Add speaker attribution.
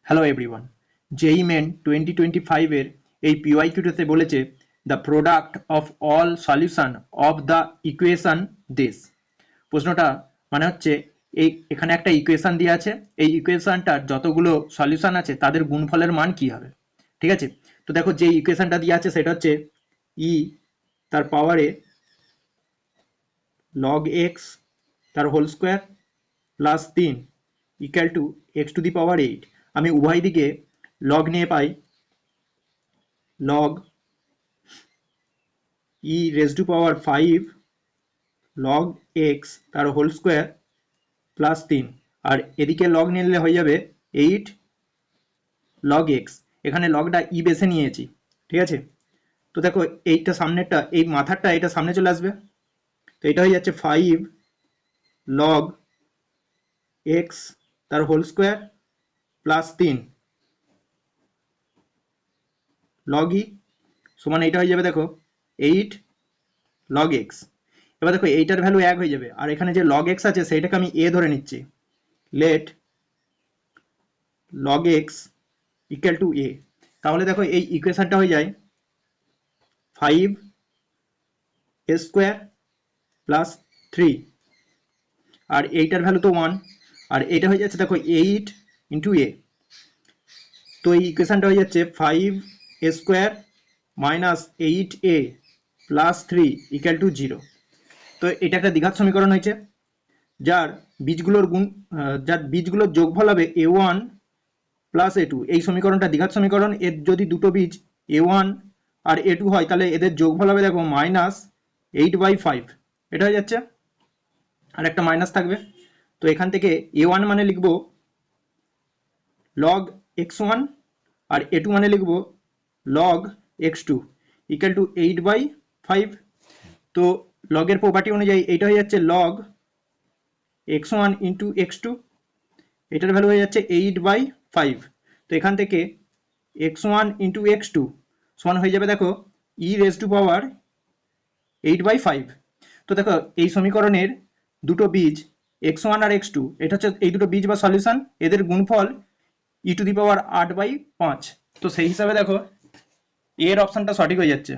Speaker 1: Hello everyone, জেই main 2025 এর এই পিওয়াইকিউতে বলেছে the product of all solution of the equation this. প্রশ্নটা মানে হচ্ছে এখানে একটা ইকুয়েশন দিয়ে আছে, এই ইকুয়েশনটার যতগুলো সলিউশন আছে তাদের গুণফলের মান কি হবে। ঠিক আছে, তো দেখো যে ইকুয়েশনটা দিয়ে আছে সেটা হচ্ছে ই তার পাওয়ারে লগ এক্স তার whole square plus 3 equal to x to the power 8। আমি উভয় দিকে লগ নিয়ে পাই log e raise to power 5 log x তার হোল স্কোয়ার প্লাস 3, আর এদিকে লগ নিলে হয়ে যাবে 8 লগ এক্স। এখানে লগটা ই বেছে নিয়েছি, ঠিক আছে। তো দেখো এইটা সামনেরটা, এই মাথারটা এটা সামনে চলে আসবে, তো এটা হয়ে যাচ্ছে 5 লগ এক্স তার হোল স্কোয়ার প্লাস 3 লগ ই সমান এইটা হয়ে যাবে দেখো 8 লগ এক্স। এবার দেখো এইটার ভ্যালু 1 হয়ে যাবে, আর এখানে যে লগ এক্স আছে সেইটাকে আমি এ ধরে নিচ্ছি। Let log x equal to a. তাহলে দেখো এই ইকুয়েশনটা হয়ে যায় 5 এ স্কোয়ার প্লাস 3, আর এইটার ভ্যালু তো 1, আর এটা হয়ে যাচ্ছে দেখো 8 ইন্টু এ। তো এই ইকুয়েশনটা হয়ে যাচ্ছে 5 a square minus 8 a plus 3 equal to 0। তো এটা একটা দ্বিঘাত সমীকরণ হয়েছে যার বীজগুলোর যোগফল হবে a1 প্লাস a2। এই সমীকরণটা দ্বিঘাত সমীকরণ, এর যদি দুটো বীজ a1 আর a2 হয় তাহলে এদের যোগফল হবে দেখো মাইনাস 8/5। এটা হয়ে যাচ্ছে, আর একটা মাইনাস থাকবে। তো এখান থেকে a1 মানে লিখব লগ x1 আর a2 মানে লিখব লগ x2 ইকুয়াল টু 8/5। তো লগের প্রপার্টি অনুযায়ী এইটা হয়ে যাচ্ছে লগ x1 ইন্টু x2, এটার ভ্যালু হয়ে যাচ্ছে 8/5। তো এখান থেকে x1 ইন্টু x2 সমান হয়ে যাবে দেখো ই রেজ টু পাওয়ার 8/5। তো দেখো এই সমীকরণের দুটো বীজ x1 আর x2, এটা হচ্ছে এই দুটো বীজ বা সলিউশন, এদের গুণফল ই টু দি পাওয়ার 8/5। তো সেই হিসাবে দেখো এর অপশনটা সঠিক হয়ে যাচ্ছে।